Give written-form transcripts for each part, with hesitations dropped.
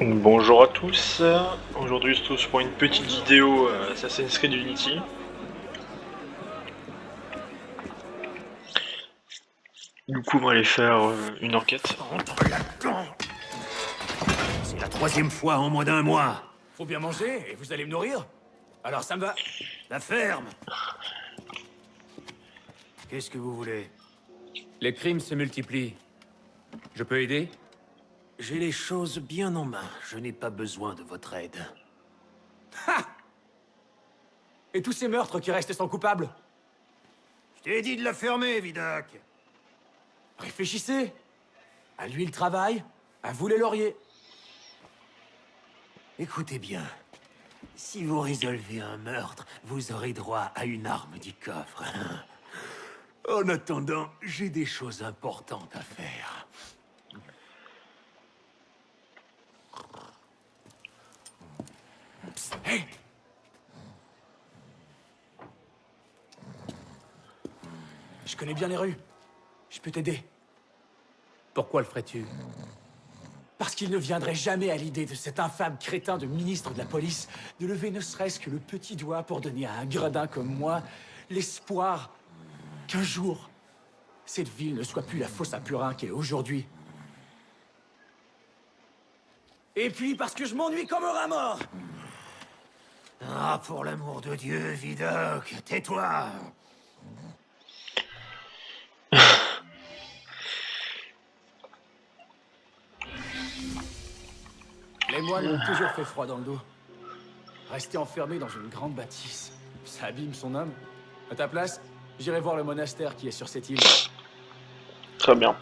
Bonjour à tous, aujourd'hui je se trouve pour une petite vidéo Assassin's Creed Unity. Du coup on va aller faire une enquête. C'est la troisième fois en moins d'un mois. Faut bien manger, et vous allez me nourrir. Alors ça me va. La ferme. Qu'est-ce que vous voulez? Les crimes se multiplient. Je peux aider? J'ai les choses bien en main. Je n'ai pas besoin de votre aide. Et tous ces meurtres qui restent sans coupable? Je t'ai dit de la fermer, Vidoc. Réfléchissez. À lui le travail, à vous les lauriers. Écoutez bien. Si vous résolvez un meurtre, vous aurez droit à une arme du coffre. En attendant, j'ai des choses importantes à faire. Psst, hey! Je connais bien les rues. Je peux t'aider. Pourquoi le ferais-tu? Parce qu'il ne viendrait jamais à l'idée de cet infâme crétin de ministre de la police de lever ne serait-ce que le petit doigt pour donner à un gredin comme moi l'espoir qu'un jour, cette ville ne soit plus la fosse à purin qu'elle est aujourd'hui. Et puis parce que je m'ennuie comme un rat mort. Ah, pour l'amour de Dieu, Vidoc, tais-toi. Les moines m'ont toujours fait froid dans le dos. Rester enfermé dans une grande bâtisse, ça abîme son âme. À ta place, j'irai voir le monastère qui est sur cette île. Très bien.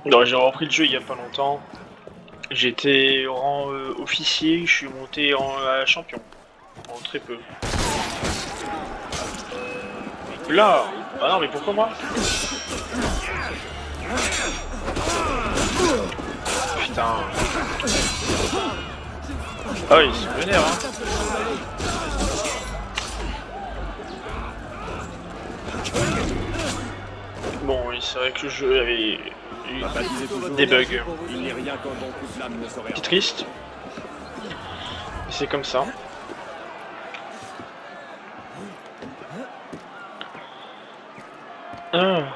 Alors j'ai repris le jeu il y a pas longtemps. J'étais au rang officier, je suis monté à champion. En très peu. Là! Ah non mais pourquoi moi? Putain. Ah oui, c'est vénère hein. Bon oui, c'est vrai que le jeu avait eu des bugs. C'est triste. C'est comme ça. Ah.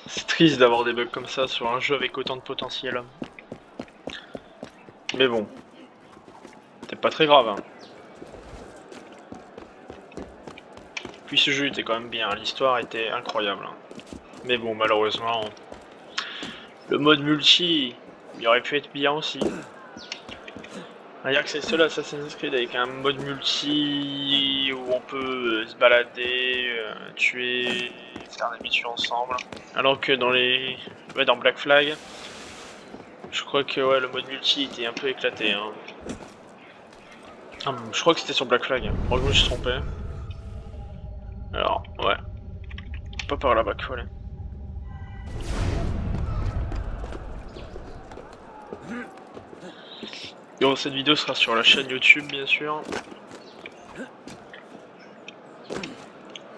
C'est triste d'avoir des bugs comme ça sur un jeu avec autant de potentiel. Mais bon. C'est pas très grave. Hein. Puis ce jeu était quand même bien, l'histoire était incroyable. Hein. Mais bon, malheureusement, le mode multi, il aurait pu être bien aussi. Rien que c'est seul Assassin's Creed avec un mode multi où on peut se balader, tuer, faire des missions ensemble. Alors que dans les... Ouais, dans Black Flag, je crois que ouais, le mode multi était un peu éclaté. Hein. Ah, je crois que c'était sur Black Flag, moi je me suis trompé. Alors, ouais. Pas par là-bas qu'il faut aller. Bon, cette vidéo sera sur la chaîne YouTube, bien sûr.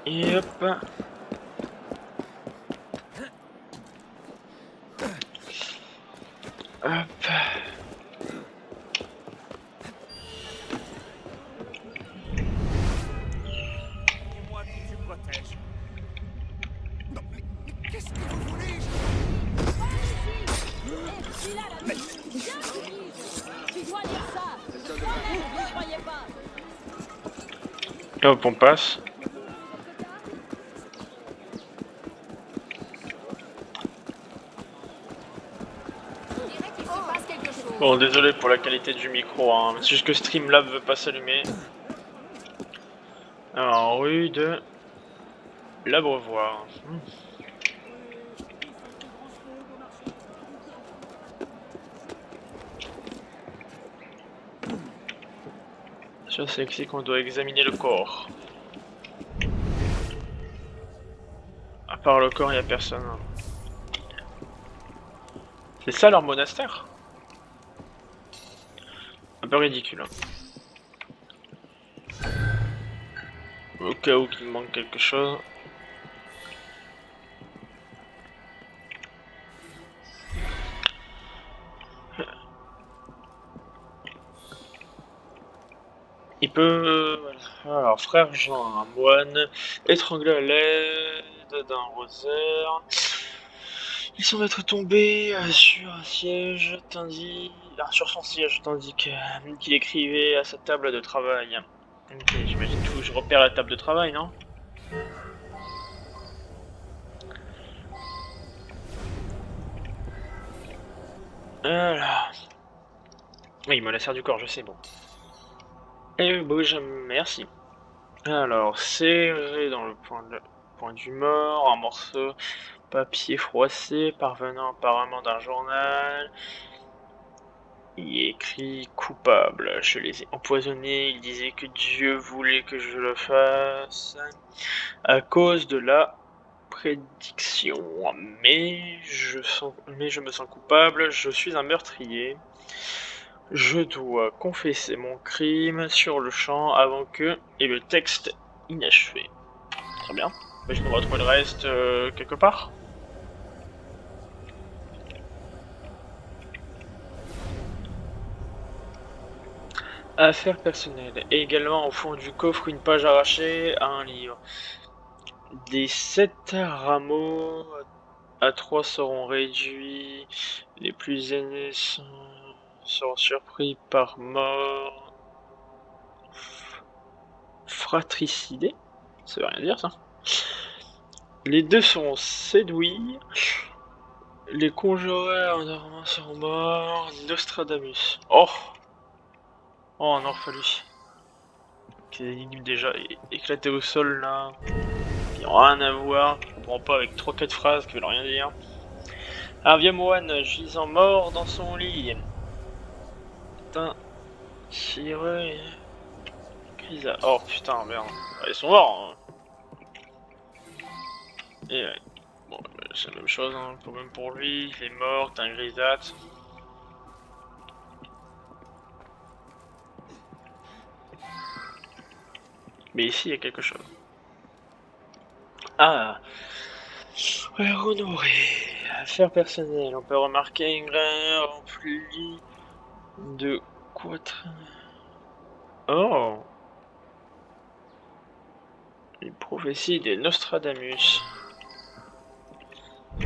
Et hop. Hop. Moi que tu protèges. Non, mais qu'est-ce que vous voulez? Mais... Tu dois dire ça. Toi-même, vous ne croyez pas. Et hop, on passe. Bon, désolé pour la qualité du micro, hein. C'est juste que Streamlab veut pas s'allumer. Alors, rue de l'Abreuvoir. Ça, c'est ici qu'on doit examiner le corps. À part le corps, il n'y a personne. C'est ça leur monastère? Un peu ridicule. Au cas où qu'il me manque quelque chose. Il peut... voilà. Alors, frère Jean, un moine, étranglé à l'aide d'un rosaire. Ils semble être tombés sur un siège, sur son siège, tandis qu'il écrivait à sa table de travail. Ok, j'imagine tout. Je repère la table de travail, non? Voilà. Oui, il me la sert du corps, je sais, bon. Et bouge, merci. Alors, serré dans le point du mort, un morceau papier froissé parvenant apparemment d'un journal. Il y est écrit coupable. Je les ai empoisonnés. Il disait que Dieu voulait que je le fasse à cause de la prédiction. Mais je me sens coupable. Je suis un meurtrier. Je dois confesser mon crime sur le champ avant que... Et le texte inachevé. Très bien. Mais je peux retrouver le reste quelque part. Affaires personnelles. Et également au fond du coffre une page arrachée à un livre. Des 7 rameaux à 3 seront réduits. Les plus aînés seront surpris par mort. Fratricidés? Ça veut rien dire ça. Les deux seront séduits. Les conjureurs endormis seront morts. Nostradamus. Oh! Oh non, fallu. Des énigmes déjà éclatées au sol là. Qui n'ont rien à voir. Je comprends pas avec 3-4 phrases qui veulent rien dire. Un vieux moine gisant mort dans son lit. Putain. Tiré. Crisa. Oh putain, merde. Ils sont morts. Hein. Et ouais. Bon, c'est la même chose, hein. Le problème pour lui. Il est mort, t'as un grisâtre. Mais ici, il y a quelque chose. Ah! Frère Honoré. Affaires personnelles. On peut remarquer une graine remplie de quatrains. Oh! Une prophétie des Nostradamus.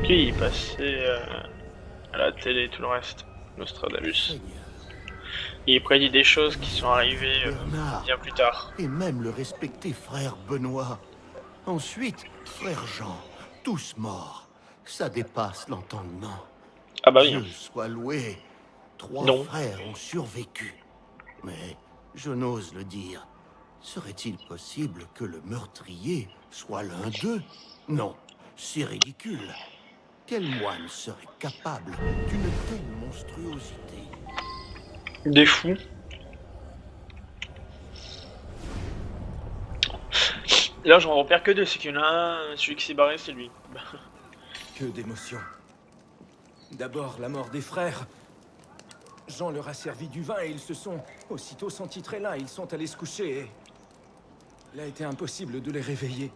Qui passait à la télé et tout le reste. Nostradamus. Il prédit des choses qui sont arrivées bien plus tard. Et même le respecté frère Benoît. Ensuite, frère Jean, tous morts. Ça dépasse l'entendement. Ah bah oui. Dieu soit loué. 3 Non. frères ont survécu. Mais je n'ose le dire. Serait-il possible que le meurtrier soit l'un d'eux? Non, c'est ridicule. Quel moine serait capable d'une telle monstruosité? Des fous. Là j'en repère que deux, c'est qu'il y en a un, celui qui s'est barré c'est lui. Que d'émotions. D'abord, la mort des frères. Jean leur a servi du vin et ils se sont aussitôt sentis très là. Ils sont allés se coucher et... Il a été impossible de les réveiller.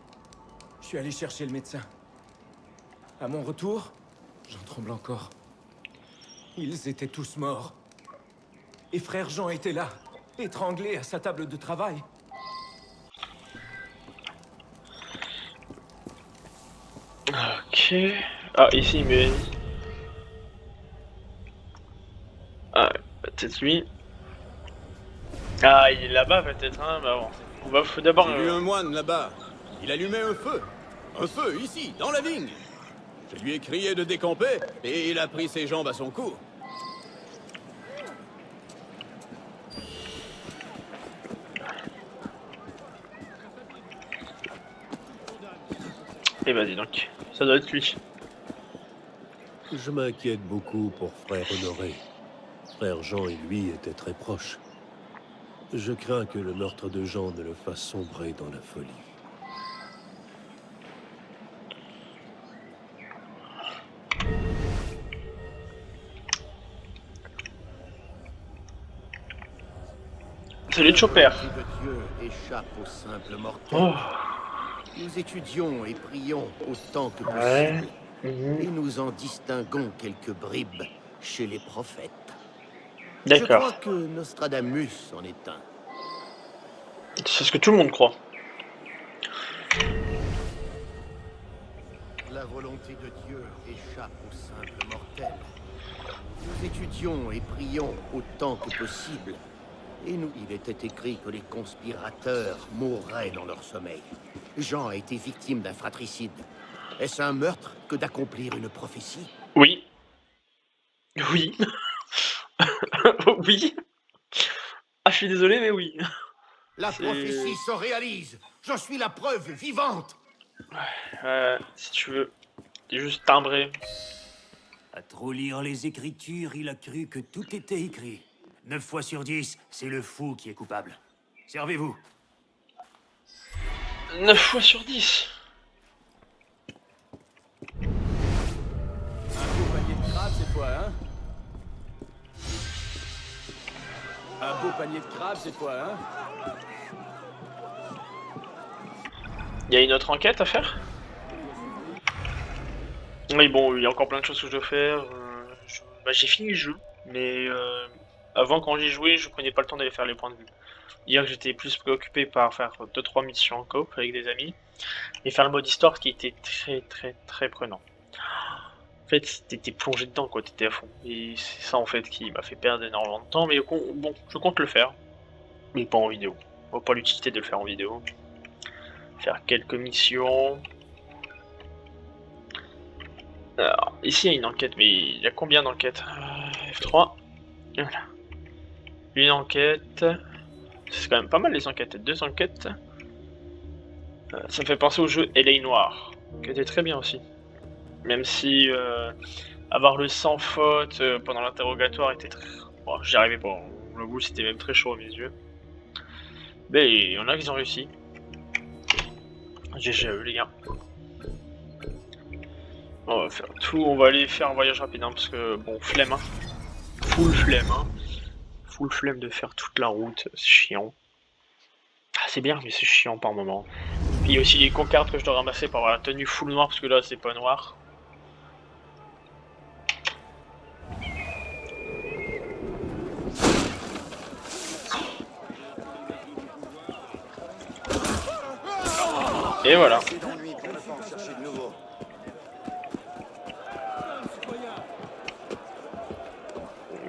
Je suis allé chercher le médecin. À mon retour, j'en tremble encore. Ils étaient tous morts. Et frère Jean était là, étranglé à sa table de travail. Ok. Ah ici mais... Ah peut-être lui. Ah il est là-bas peut-être hein, bah bon. Faut d'abord... J'ai vu un moine là-bas. Il allumait un feu. Un feu, ici, dans la vigne. Je lui ai crié de décamper, et il a pris ses jambes à son cou. Et vas-y donc, ça doit être lui. Je m'inquiète beaucoup pour frère Honoré. Frère Jean et lui étaient très proches. Je crains que le meurtre de Jean ne le fasse sombrer dans la folie. C'est les Chopper. La volonté de Dieu échappe aux simples mortels. Oh. Nous étudions et prions autant que Ouais. possible. Et nous en distinguons quelques bribes chez les prophètes. Je crois D'accord. que Nostradamus en est un. C'est ce que tout le monde croit. La volonté de Dieu échappe aux simples mortels. Nous étudions et prions autant que possible. Et nous, il était écrit que les conspirateurs mourraient dans leur sommeil. Jean a été victime d'un fratricide. Est-ce un meurtre que d'accomplir une prophétie? Oui. Oui. Oui. Ah, je suis désolé, mais oui. La C'est- prophétie se réalise. Je suis la preuve vivante. Si tu veux. C'est juste timbré. À trop lire les Écritures, il a cru que tout était écrit. 9 fois sur 10, c'est le fou qui est coupable. Servez-vous. 9 fois sur 10. Un beau panier de crabes cette fois, hein? Un beau panier de crabes cette fois, hein? Il y a une autre enquête à faire? Oui, bon, il y a encore plein de choses que je dois faire. Bah, j'ai fini le jeu, mais avant, quand j'y jouais, je prenais pas le temps d'aller faire les points de vue. Hier, j'étais plus préoccupé par faire 2-3 missions en coop avec des amis et faire le mode histoire qui était très prenant. En fait, t'étais plongé dedans, quoi, t'étais à fond. Et c'est ça, en fait, qui m'a fait perdre énormément de temps, mais bon, je compte le faire, mais pas en vidéo. On voit pas l'utilité de le faire en vidéo. Faire quelques missions. Alors, ici, il y a une enquête, mais il y a combien d'enquêtes? F3. Voilà. Une enquête. C'est quand même pas mal les enquêtes. 2 enquêtes. Ça me fait penser au jeu LA Noire, qui était très bien aussi. Même si avoir le sans faute pendant l'interrogatoire était très... Bon, j'y arrivais pas. Le goût, c'était même très chaud à mes yeux. Mais il y en a qui ont réussi. GG à eux, les gars. On va faire tout. On va aller faire un voyage rapide, hein, parce que, bon, flemme. Hein. Full flemme. Hein. Full flemme de faire toute la route. C'est chiant. Ah, c'est bien, mais c'est chiant par moment. Puis il y a aussi les concartes que je dois ramasser pour avoir la tenue full noire, parce que là, c'est pas noir. Et voilà.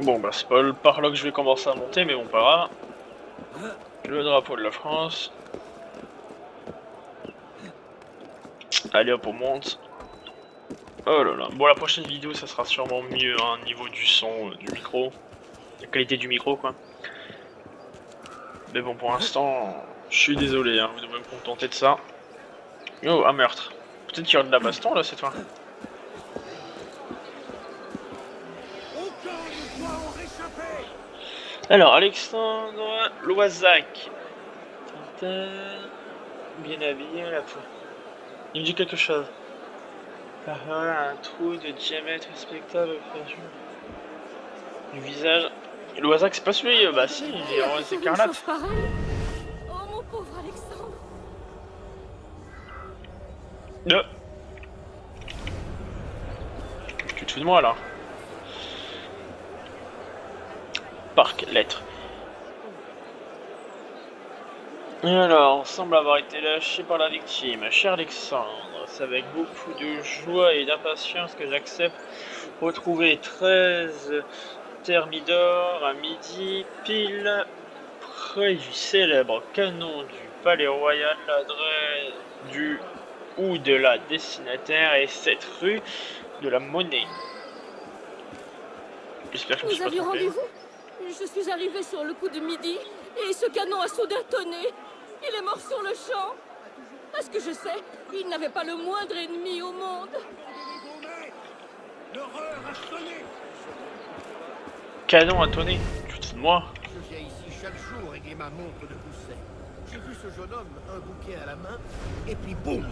Bon bah c'est pas par là que je vais commencer à monter, mais bon pas grave. Le drapeau de la France. Allez hop on monte. Oh là là. Bon la prochaine vidéo ça sera sûrement mieux hein, niveau du son, du micro. La qualité du micro quoi. Mais bon pour l'instant, je suis désolé, hein, vous devez me contenter de ça. Oh un meurtre. Peut-être qu'il y aura de la baston là cette fois. Alors, Alexandre Loisac. Bien habillé à la fois. Il me dit quelque chose. Un trou de diamètre respectable du visage. Loisac, c'est pas celui. Bah si, il est en rose écarlate. Oh mon pauvre Alexandre. Tu te fous de moi là? Parc, lettres. Alors, on semble avoir été lâché par la victime. Cher Alexandre, c'est avec beaucoup de joie et d'impatience que j'accepte retrouver 13 Thermidor à midi, pile près du célèbre canon du Palais Royal, l'adresse du ou de la destinataire est cette rue de la Monnaie. J'espère que je me suis Nous pas avions trompé. rendez-vous. Je suis arrivée sur le coup de midi et ce canon a soudain tonné. Il est mort sur le champ. À ce que je sais, il n'avait pas le moindre ennemi au monde. Canon à tonner. Tu te fous de moi? Je viens ici chaque jour régler ma montre de gousset. J'ai vu ce jeune homme, un bouquet à la main, et puis boum!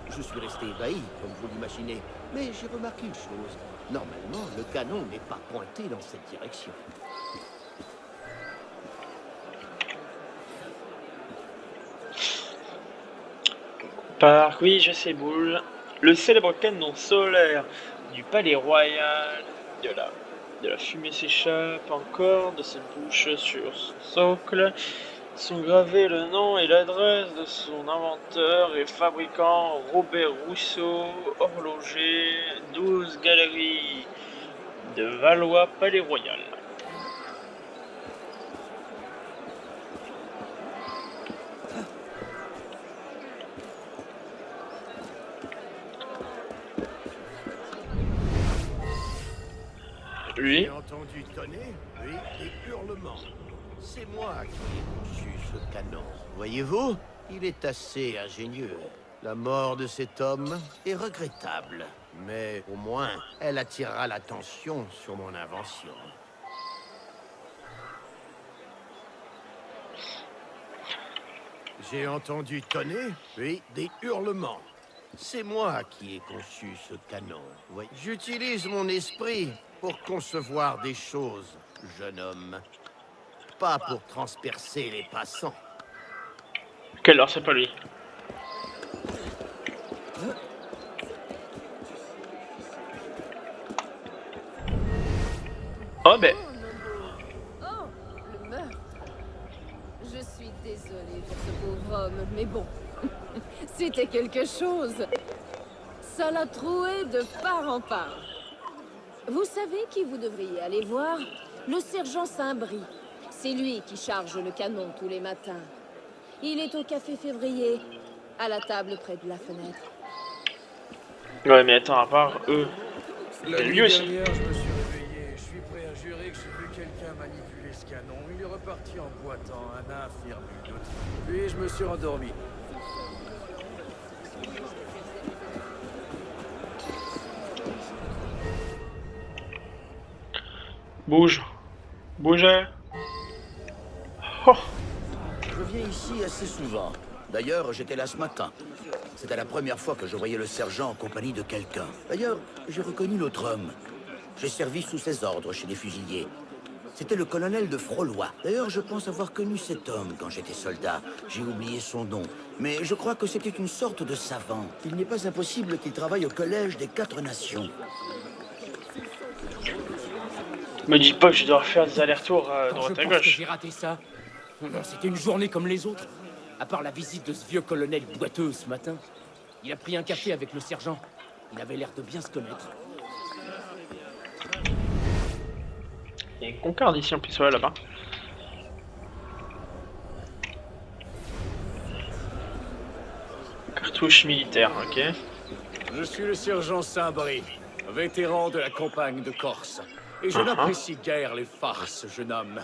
Je suis resté ébahi, comme vous l'imaginez. Mais j'ai remarqué une chose. Normalement, le canon n'est pas pointé dans cette direction. Parc, oui, je sais, Boule. Le célèbre canon solaire du palais royal, de la fumée s'échappe encore de ses bouches sur son socle. Sont gravés le nom et l'adresse de son inventeur et fabricant Robert Rousseau, horloger, 12 galeries de Valois, palais royal. Lui, J'ai entendu tonner, oui, des hurlements. C'est moi qui ai conçu ce canon. Voyez-vous, il est assez ingénieux. La mort de cet homme est regrettable, mais au moins, elle attirera l'attention sur mon invention. J'ai entendu tonner, oui, des hurlements. C'est moi qui ai conçu ce canon. Oui. J'utilise mon esprit pour concevoir des choses, jeune homme. Pas pour transpercer les passants. quelle heure, c'est pas lui. Oh ben, Oh, le meurtre. Je suis désolée pour ce pauvre homme, mais bon, c'était quelque chose. Ça l'a troué de part en part. Vous savez qui vous devriez aller voir? Le sergent Saint-Brie. C'est lui qui charge le canon tous les matins. Il est au café Février, à la table près de la fenêtre. ouais, mais attends, à part eux, La et nuit lui aussi. dernière, je me suis réveillé. Je suis prêt à jurer que j'ai vu quelqu'un manipuler ce canon. Il est reparti en boitant, un infirme inutile. Puis je me suis endormi. Bouge, bougez. Oh, Je viens ici assez souvent. D'ailleurs, j'étais là ce matin. C'était la première fois que je voyais le sergent en compagnie de quelqu'un. D'ailleurs, j'ai reconnu l'autre homme. J'ai servi sous ses ordres chez les fusiliers. C'était le colonel de Frolois. D'ailleurs, je pense avoir connu cet homme quand j'étais soldat. J'ai oublié son nom. Mais je crois que c'était une sorte de savant. Il n'est pas impossible qu'il travaille au Collège des 4 Nations. me dis pas que je dois faire des allers-retours à Quand droite je à pense que gauche. j'ai raté ça. C'était une journée comme les autres. À part la visite de ce vieux colonel boiteux ce matin. Il a pris un café avec le sergent. Il avait l'air de bien se connaître. Il y a une concarde ici en plus, ouais, là-bas. Cartouche militaire, ok. Je suis le sergent Saint-Brie, vétéran de la campagne de Corse. Et je n'apprécie guère les farces, jeune homme.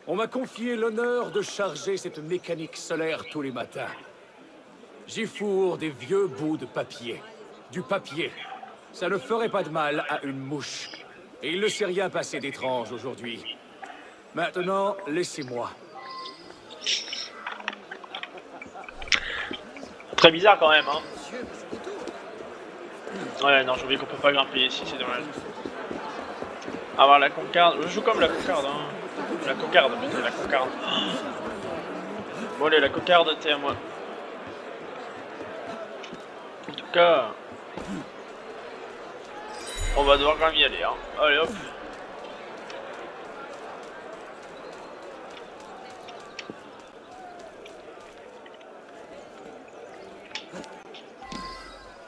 On m'a confié l'honneur de charger cette mécanique solaire tous les matins. J'y fourre des vieux bouts de papier. Du papier. Ça ne ferait pas de mal à une mouche. Et il ne s'est rien passé d'étrange aujourd'hui. Maintenant, laissez-moi. Très bizarre quand même, hein. Ouais, non, j'ai oublié qu'on peut pas grimper ici, c'est dommage. Avoir la concarde, je joue comme la concarde, hein. La cocarde, putain, la concarde. Bon, allez, la cocarde, t'es à moi. En tout cas, on va devoir quand même y aller, hein. Allez, hop.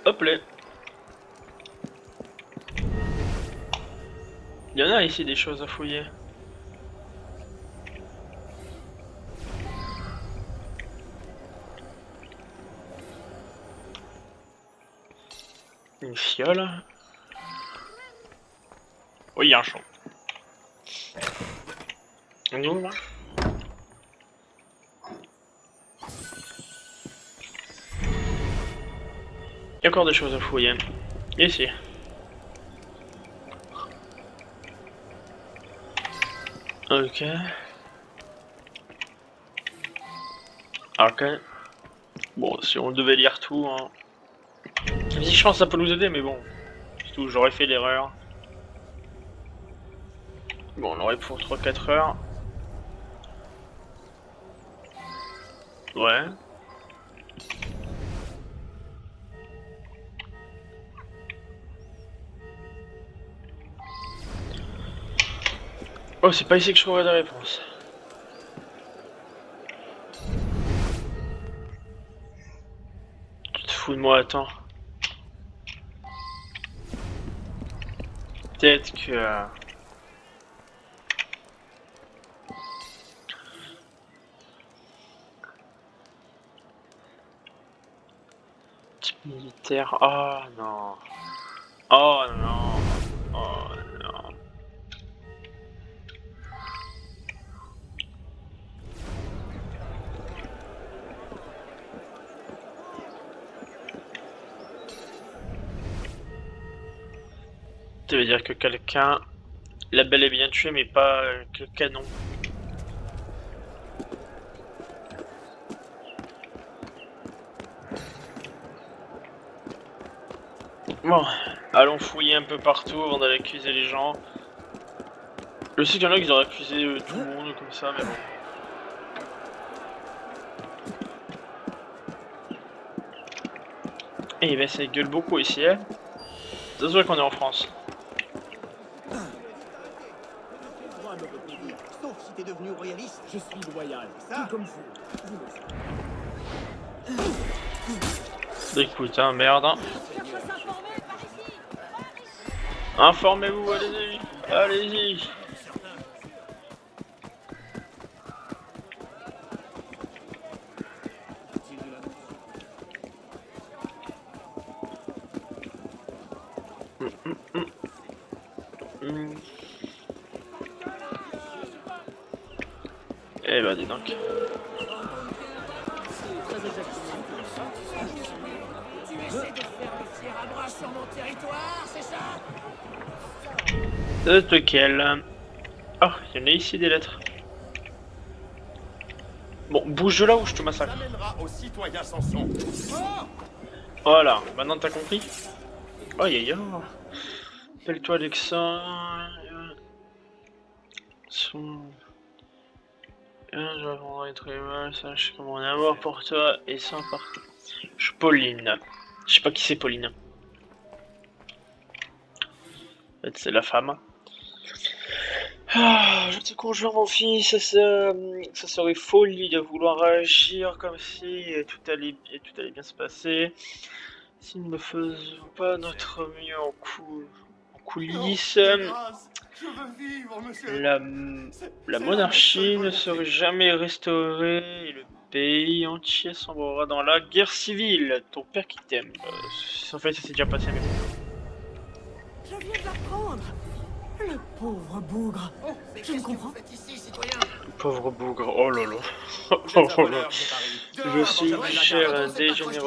Hop là. Il y en a ici des choses à fouiller. Une fiole. Oui, il y a un champ. On y ouvre. Il y a encore des choses à fouiller. Ici. Ok. Ok. Bon, si on devait lire tout, hein. Si je pense que ça peut nous aider, mais bon. Surtout, j'aurais fait l'erreur. Bon, on aurait pour 3-4 heures. Ouais. Oh, c'est pas ici que je trouverai des réponses. Tu te fous de moi, attends. Peut-être que... Type militaire... Oh non. Oh non. Oh non. Ça veut dire que quelqu'un l'a bel et bien tué, mais pas que le canon. Bon, allons fouiller un peu partout avant d'aller accuser les gens. Je sais qu'il y en a qui auraient accusé tout le monde comme ça, mais bon. Et ben ça gueule beaucoup ici, hein. Ça se voit qu'on est en France. Sauf si t'es devenu royaliste. Je suis loyal, tout comme vous. Écoute, hein, merde. Hein. Informez-vous, allez-y. Allez-y. Eh ben dis donc. Lequel? Oh, il y en a ici des lettres. Bon, bouge de là ou je te massacre. Voilà, maintenant t'as compris? Oh, y'a. Appelle-toi Alexandre. Je vais prendre les trucs, sache comment on est à mort pour toi et sans partout. Je suis Pauline. Je sais pas qui c'est Pauline. En fait, c'est la femme. Ah, je te conjure mon fils, ça serait folie de vouloir agir comme si tout allait bien se passer. Si nous ne faisions pas notre mieux en coulisses, la monarchie ne serait jamais restaurée et le pays entier sombrera dans la guerre civile. Ton père qui t'aime. En fait, ça s'est déjà passé, mais bon. Je viens de l'apprendre. Le pauvre bougre. Je ne comprends. Pauvre bougre, oh là là. Oh là. Je suis cher dégénéré.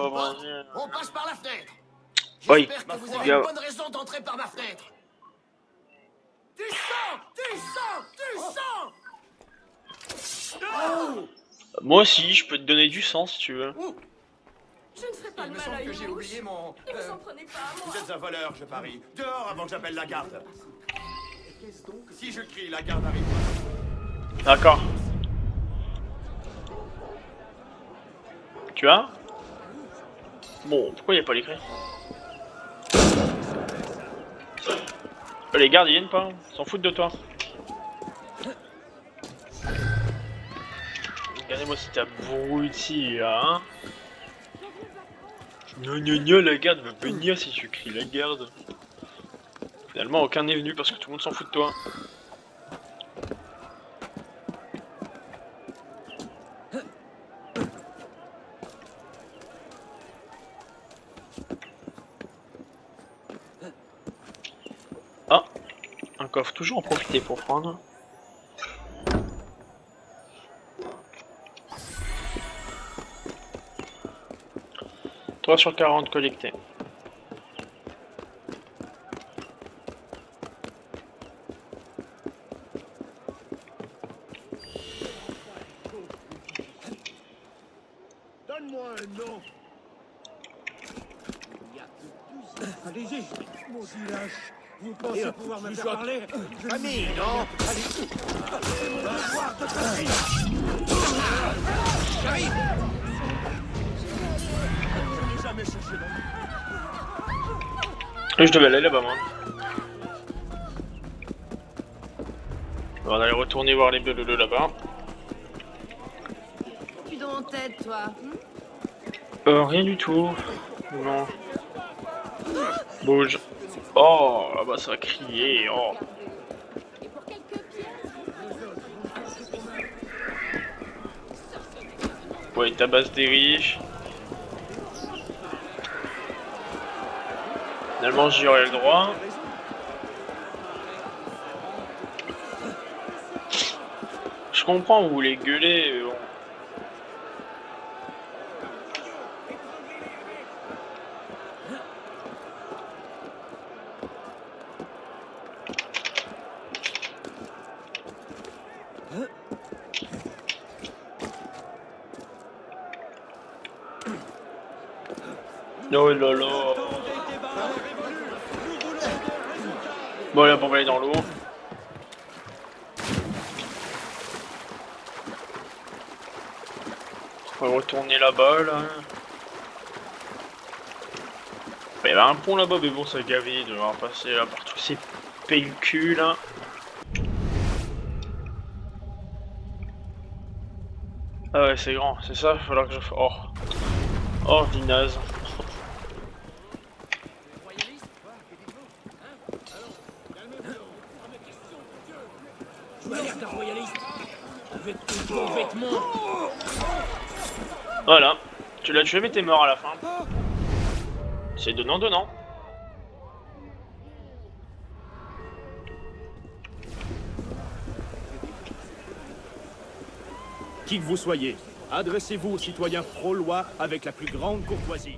On passe par la fenêtre. Oui. J'espère que vous avez une bonne raison d'entrer par ma fenêtre. Du sang! Du sang! Du sang! Oh! Moi aussi, je peux te donner du sang si tu veux. Je ne ferai pas le mal à une j'ai mouche. oublié mon... Ne vous en prenez pas à moi. Vous êtes un voleur, je parie. Dehors avant que j'appelle la garde. Si je crie, la garde arrive. D'accord. Tu as? Bon, pourquoi il n'y a pas les clés? Les gardes ils viennent pas, ils s'en foutent de toi. Regardez-moi si t'as abruti là, hein. Gna, la garde va venir si tu cries la garde. Finalement aucun n'est venu parce que tout le monde s'en fout de toi. Ah, un coffre, toujours en profiter pour prendre. « 3 sur 40 collectés. » Donne-moi un nom. Allez-y, maudit lâche. Vous pensez pouvoir me faire parler? Famille, non? J'arrive. Et je devais aller là-bas, moi. On va aller retourner voir les bleus là-bas. Tu dois en tête, toi. Rien du tout. Non. Bouge. Oh, là bas ça va crier. Oh. Ouais, tabasse des riches. Finalement, j'y aurais le droit. Je comprends, vous voulez gueuler, mais bon. Oh là là. Bon, là, on va aller dans l'eau. On va retourner là-bas, là. Il y avait un pont là-bas, mais bon, ça gavé de devoir passer là par tous ces pellicules, là. Ah ouais, c'est grand, c'est ça, il va falloir que je fasse. Oh. Oh, vinaze. Voilà, tu l'as tué mais t'es mort à la fin. C'est donnant-donnant. Qui que vous soyez, adressez-vous aux citoyens fraulois avec la plus grande courtoisie.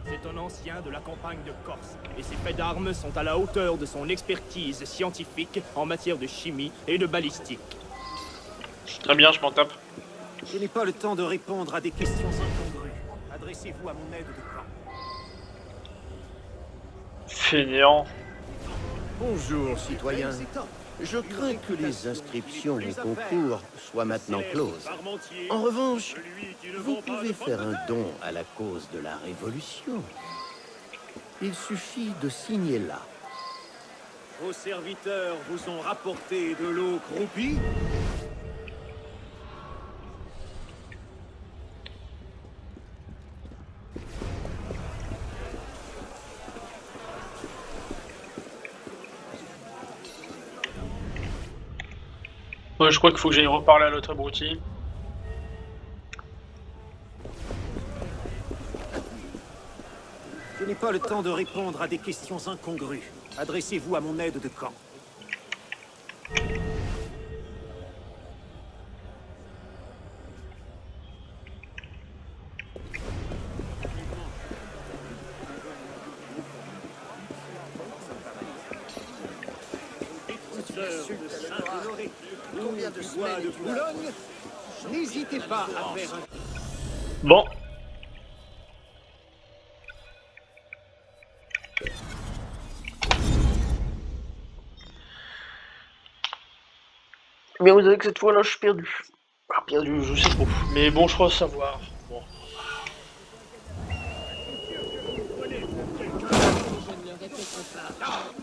C'est un ancien de la campagne de Corse, et ses faits d'armes sont à la hauteur de son expertise scientifique en matière de chimie et de balistique. Très bien, je m'en tape. Je n'ai pas le temps de répondre à des questions incongrues. Adressez-vous à mon aide de camp. Fainéant. Bonjour, citoyens. Je crains que les inscriptions au concours soient maintenant closes. En revanche, vous pouvez faire un don à la cause de la Révolution. Il suffit de signer là. Vos serviteurs vous ont rapporté de l'eau croupie? Ouais, je crois qu'il faut que j'aille reparler à l'autre abruti. Je n'ai pas le temps de répondre à des questions incongrues. Adressez-vous à mon aide de camp. Combien de semaines de Boulogne, n'hésitez pas à faire un... Bon. Mais vous savez que cette fois-là, je suis perdu. Ah, perdu, je sais pas. Mais bon, je crois savoir. Bon.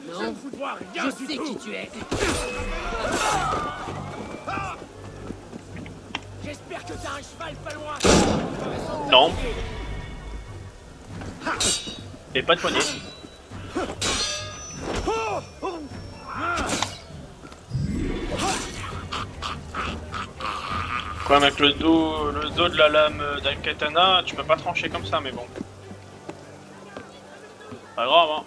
Non, je sais qui tu es. J'espère que t'as un cheval pas loin. Non. Et pas de poignée. Quoi, avec le dos de la lame d'un katana, tu peux pas trancher comme ça, mais bon. Pas grave, hein.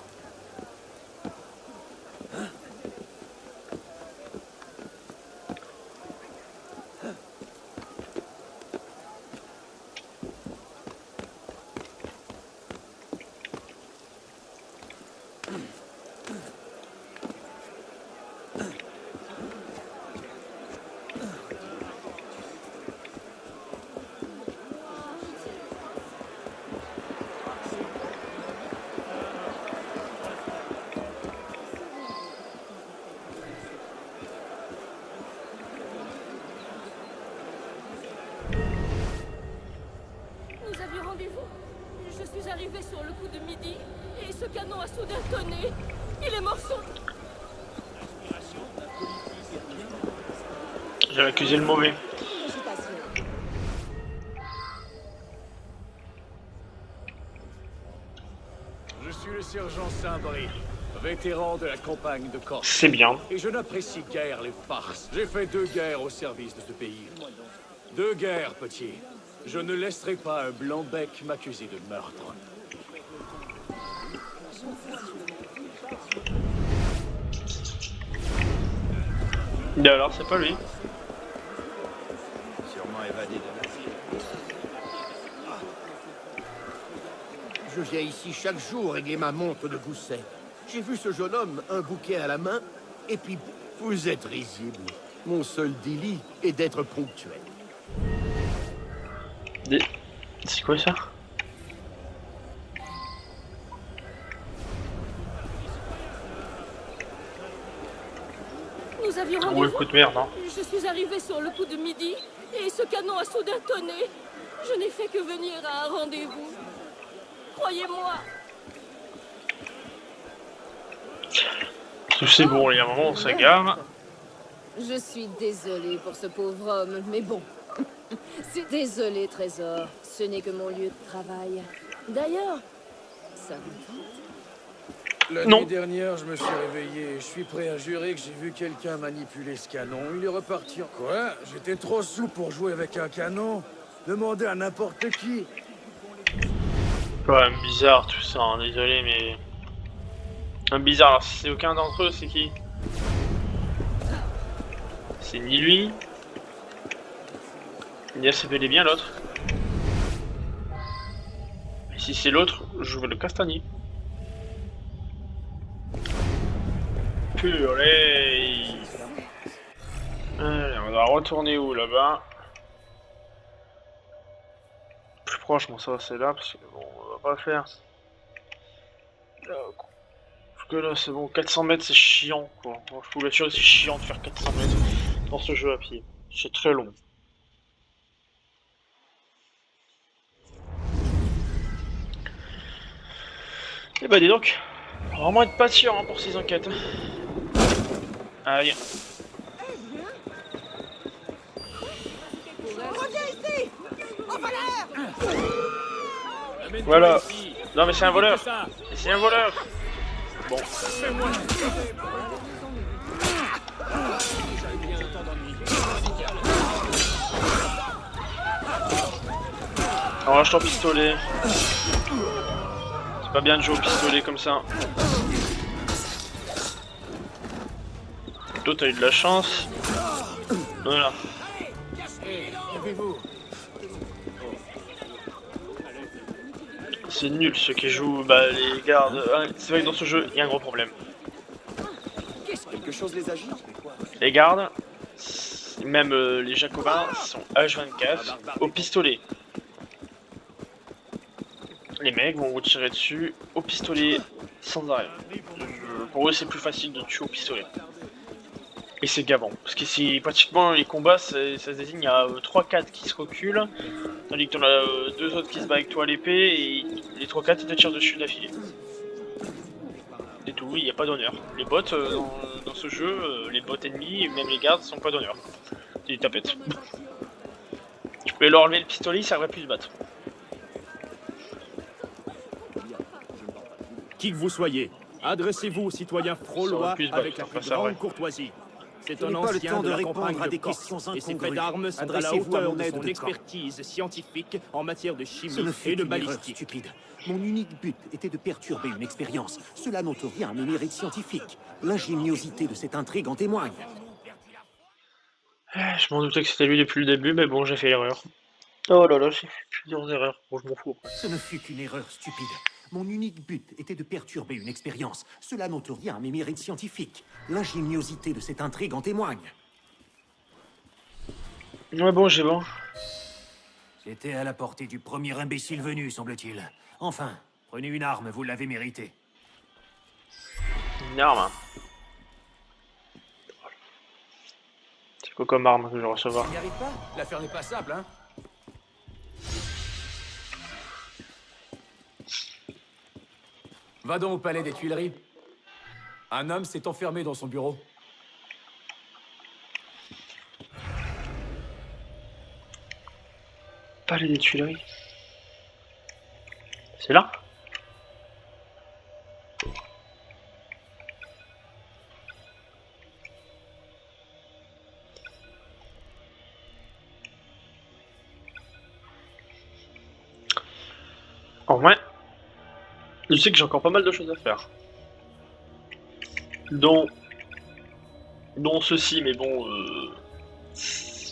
Nous avions rendez-vous. Je suis arrivée sur le coup de midi et ce canon a soudain tonné. Il est morceau. J'ai accusé le mauvais. Je suis le sergent Saint-Brie, vétéran de la campagne de Corse. C'est bien. Et je n'apprécie guère les farces. J'ai fait 2 guerres au service de ce pays. 2 guerres, petit. Je ne laisserai pas un blanc-bec m'accuser de meurtre. Et alors, c'est pas lui. Sûrement évadé de la ville. Je viens ici chaque jour régler ma montre de gousset. J'ai vu ce jeune homme, un bouquet à la main, et puis vous êtes risible. Mon seul délit est d'être ponctuel. C'est quoi ça? Nous avions Oh rendez-vous. écoute, merde, hein. Je suis arrivée sur le coup de midi et ce canon a soudain tonné. Je n'ai fait que venir à un rendez-vous. Croyez-moi. C'est bon, il y a un moment, on s'égare. Je suis désolée pour ce pauvre homme, mais bon. C'est désolé, Trésor. Ce n'est que mon lieu de travail. D'ailleurs, ça vous tente? La nuit dernière, je me suis réveillé. Je suis prêt à jurer que j'ai vu quelqu'un manipuler ce canon. Il est reparti en... Quoi? J'étais trop sous pour jouer avec un canon? Demandez à n'importe qui. Quand même bizarre tout ça, hein, désolé, mais... bizarre, alors si c'est aucun d'entre eux, c'est qui? C'est ni lui, ni assez bel et bien l'autre. Et si c'est l'autre, je veux le castagner. Purée. Allez, on va retourner où là-bas? Plus proche, bon ça c'est là, parce que bon, on va pas le faire. Parce que là c'est bon, 400 mètres c'est chiant quoi. Je vous l'assure, c'est chiant de faire 400 mètres dans ce jeu à pied. C'est très long. Et bah dis donc, faut vraiment être patient hein, pour ces enquêtes. Aïe. Voilà. Non mais c'est un voleur. C'est un voleur. Bon. Arrache ton pistolet. C'est pas bien de jouer au pistolet comme ça. Toi t'as eu de la chance. Voilà. C'est nul ceux qui jouent les gardes. C'est vrai que dans ce jeu il y a un gros problème. Quelque chose les agite? Les gardes, même les jacobins, sont H24 au pistolet. Les mecs vont vous tirer dessus au pistolet sans arrêt. Pour eux c'est plus facile de tuer au pistolet. Et c'est gavant, parce que c'est pratiquement les combats, ça se désigne, il y a 3-4 qui se reculent, tandis que t'en as 2 autres qui se battent avec toi à l'épée, et les 3-4 ils te tirent dessus d'affilée. C'est tout, il n'y a pas d'honneur. Les bots dans ce jeu, les bots ennemis, même les gardes, sont pas d'honneur. C'est des tapettes. Tu peux leur enlever le pistolet, ça aurait pu se battre. Qui que vous soyez, adressez-vous aux citoyens fraulois avec la plus grande courtoisie. C'est un ancien de la campagne de Corse, et ses faits d'armes sont à la hauteur de son expertise scientifique en matière de chimie et de balistique. Stupide. Mon unique but était de perturber une expérience. Cela n'ôte rien à mes mérites scientifiques. L'ingéniosité de cette intrigue en témoigne. Je m'en doutais que c'était lui depuis le début, mais bon, j'ai fait erreur. Oh là là, j'ai fait plusieurs erreurs. Bon, je m'en fous. Ce ne fut qu'une erreur stupide. Mon unique but était de perturber une expérience. Cela n'ôte rien à mes mérites scientifiques. L'ingéniosité de cette intrigue en témoigne. Ouais, bon, j'ai bon. C'était à la portée du premier imbécile venu, semble-t-il. Enfin, prenez une arme, vous l'avez mérité. Une arme. C'est quoi comme arme que je vais recevoir? On n'y arrive pas? L'affaire n'est pas simple, hein? Va donc au palais des Tuileries. Un homme s'est enfermé dans son bureau. Palais des Tuileries. C'est là? En vrai, je sais que j'ai encore pas mal de choses à faire. Dont ceci, mais bon,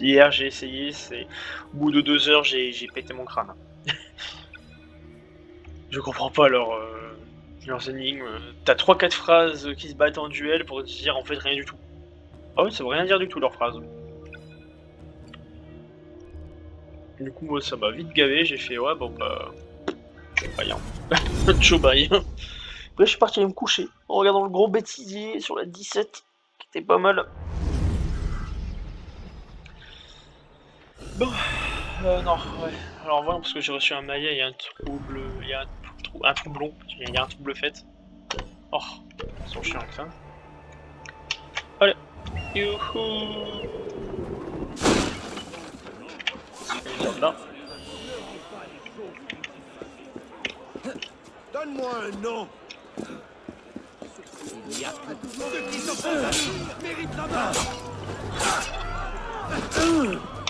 hier j'ai essayé, au bout de 2 heures j'ai pété mon crâne. Je comprends pas leurs énigmes. T'as 3-4 phrases qui se battent en duel pour te dire en fait rien du tout. Ah ouais, ça veut rien dire du tout leurs phrases. Du coup, moi ça m'a vite gavé, j'ai fait ouais, bon bah. Rien. Ciao bye. Après, je suis parti aller me coucher en regardant le gros bêtisier sur la 17 qui était pas mal. Bon, non, ouais. Alors voilà, parce que j'ai reçu un maillet, il y a un trouble, il y a un troublon, il y a un trouble fait. Oh, ils sont chiants avec ça. Allez, youhou. Là. Donne-moi un nom. Il y a Ceux qui s'opposent méritent la mort.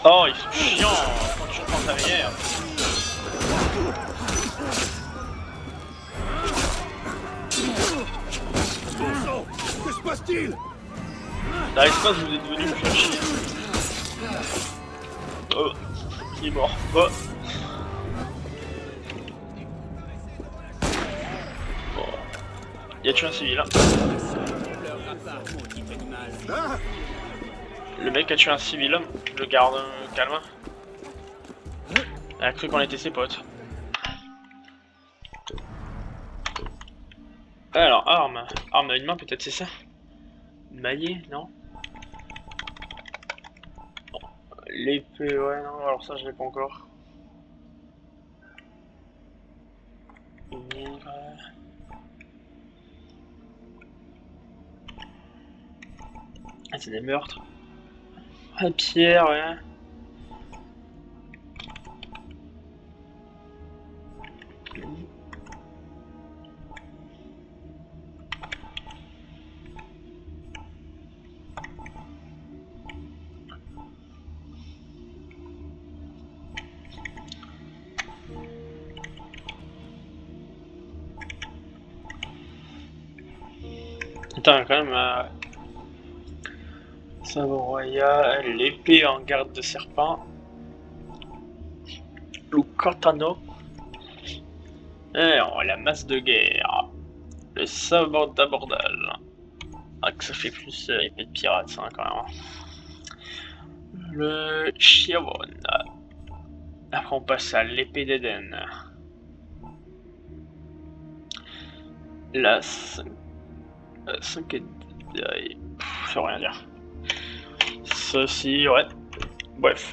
Oh, ils sont chiants quand tu reprends derrière. Que se passe-t-il? Dans l'espace, vous êtes venus me faire chier. Oh, il est mort. Oh. Bon. Il a tué un civil. Hein. Le mec a tué un civil, le garde calme. Il a cru qu'on était ses potes. Alors, arme à une main, peut-être c'est ça? Maillet, non? L'épée, ouais, non, alors ça je l'ai pas encore. Ah, c'est des meurtres. Ah, pierre, ouais. Putain, quand même, sabre royal, l'épée en garde de serpent, le katana, alors, la masse de guerre, le sabre d'abordage. Ah, que ça fait plus épée de pirate, ça, quand même. Le chiron. Après, on passe à l'épée d'Éden. La 5 et... ça veut rien dire. Ceci, ouais. Bref.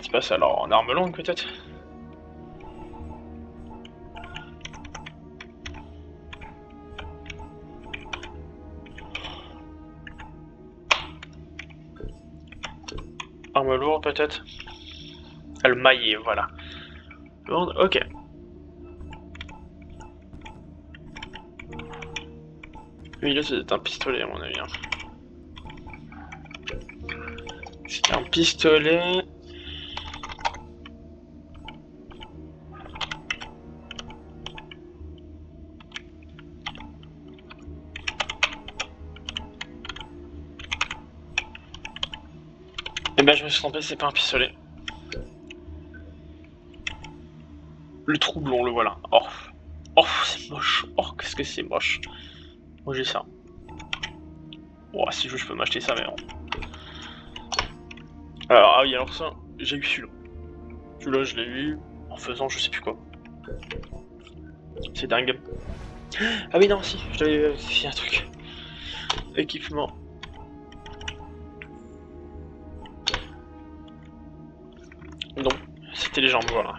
Ça passe alors en arme longue, peut-être. Arme lourde, peut-être. Le maillet, voilà. Lourde, ok. Oui, là, c'est un pistolet, à mon avis. Hein. C'est un pistolet. Eh ben, je me suis trompé, c'est pas un pistolet. Le troublon, le voilà. Oh, oh c'est moche. Oh, qu'est-ce que c'est moche. Moi, j'ai ça. Oh, si je peux m'acheter ça, mais bon. Alors, ah oui, alors ça, j'ai eu celui-là. Celui-là, je l'ai eu en faisant je sais plus quoi. C'est dingue. Ah oui, non, si, je t'avais fait un truc. Équipement. Non, c'était les jambes, voilà.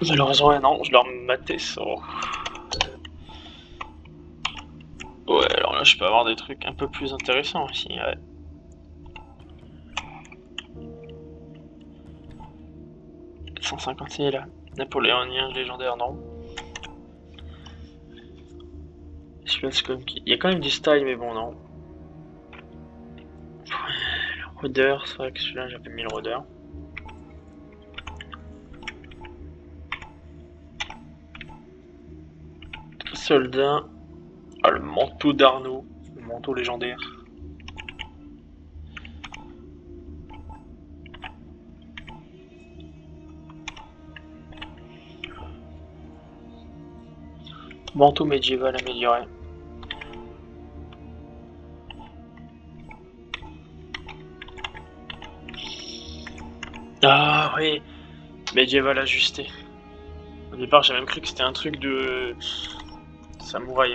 Malheureusement, non, je leur matais ça. Ouais, alors là, je peux avoir des trucs un peu plus intéressants aussi, ouais. « 150 000, napoléonien légendaire, non. Il y a quand même du style, mais bon, non. Le rôdeur, c'est vrai que celui-là, j'avais mis le rôdeur. Soldat. Ah, le manteau d'Arnaud, le manteau légendaire. Manteau médiéval amélioré. Ah oui, médiéval ajusté. Au départ, j'ai même cru que c'était un truc de samouraï.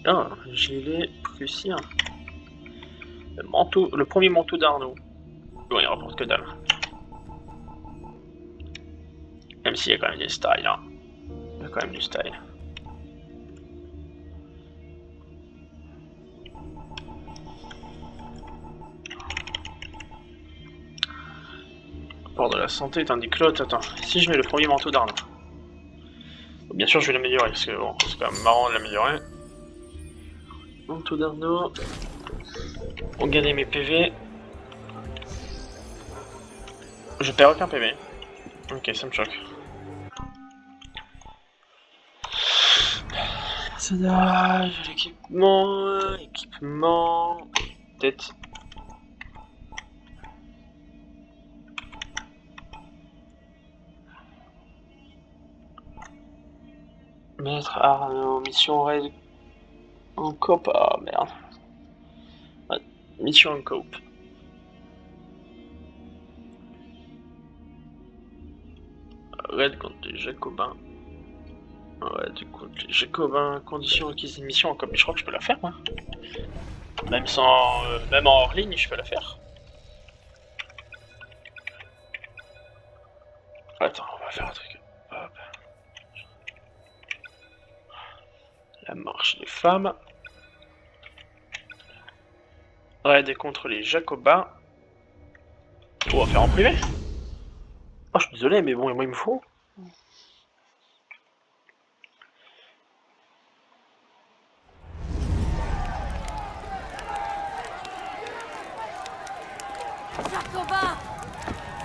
Ah, gilet prussien. Le premier manteau d'Arnaud. Bon, il rapporte que dalle. Même s'il y a quand même des styles, hein. Il y a quand même du style. Rapport de la santé tandis que l'autre, attends. Si je mets le premier manteau d'Arnaud. Bien sûr, je vais l'améliorer, parce que bon, c'est quand même marrant de l'améliorer. Manteau d'Arnaud. On gagne mes PV. Je perds aucun PV. Ok, ça me choque. Personnage, équipement, tête. Maître Arnaud, mission raid en coop. Ah merde. Ouais, mission en coop. Raid contre les Jacobins. Ouais, du coup, les Jacobins, conditions requises de mission en coop. Mais je crois que je peux la faire, moi. Même sans. Même en hors ligne, je peux la faire. Attends, on va faire un truc. Hop. La marche des femmes. Raid contre les Jacobins. On va faire en privé. Oh, je suis désolé, mais bon, moi il me faut. Jacobin,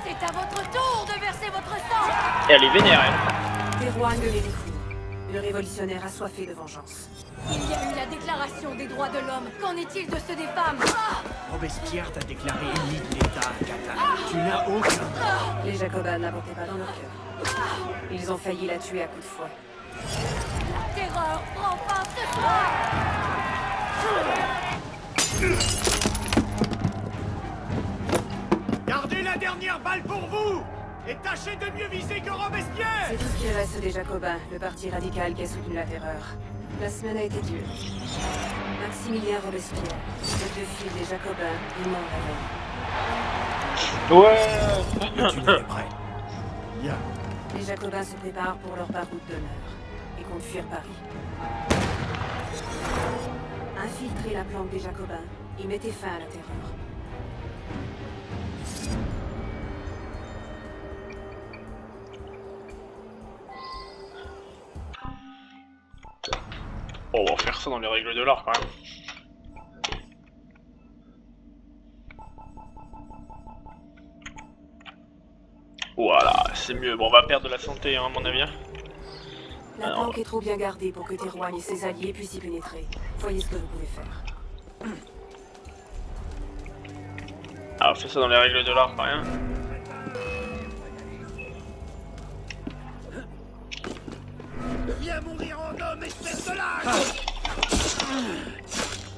c'est à votre tour de verser votre sang. Et elle est vénère, elle. Des rois ne les découvrent. Le révolutionnaire assoiffé de vengeance. Il y a eu la déclaration des droits de l'homme. Qu'en est-il de ceux des femmes? Robespierre t'a déclaré ennemi de l'État, Cata. Tu n'as aucun. Les Jacobins n'avantaient pas dans leur cœur. Ils ont failli la tuer à coups de fouet. La terreur prend fin ce soir. Gardez la dernière balle pour vous et tâchez de mieux viser que Robespierre. C'est tout ce qui reste des Jacobins, le parti radical qui a soutenu la terreur. La semaine a été dure. Maximilien Robespierre, le vieux fils des Jacobins, est mort la veille. Ouais. Le tunnel est prêt. Bien. Les Jacobins se préparent pour leur baroud d'honneur et comptent fuir Paris. Infiltrer la planque des Jacobins et mettez fin à la terreur. Oh, on va faire ça dans les règles de l'art quand même. Voilà, c'est mieux. Bon, on va perdre de la santé, hein, à mon avis. La planque est trop bien gardée pour que Théroigne et ses alliés puissent y pénétrer. Voyez ce que vous pouvez faire. Ah, on fait ça dans les règles de l'art quand même. Viens mourir en homme, espèce de lâche.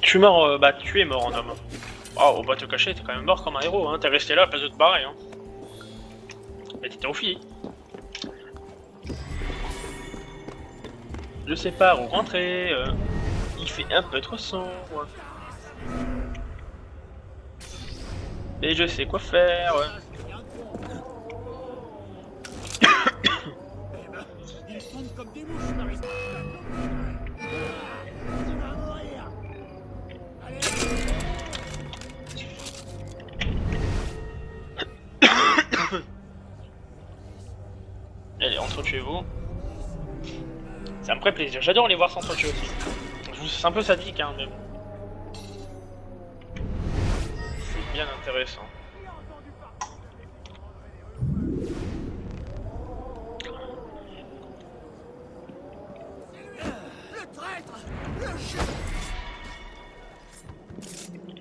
Tu es mort, bah tu es mort en homme. Oh, au bas te cacher, t'es quand même mort comme un héros, hein. T'es resté là à place de te barrer, hein. Mais t'étais au fil. Je sais pas où rentrer, il fait un peu trop sombre. Mais je sais quoi faire, comme des mouches par ici. Allez, entretuez-vous. Ça me ferait plaisir. J'adore les voir s'entretuer aussi. C'est un peu sadique, hein, mais bon. C'est bien intéressant.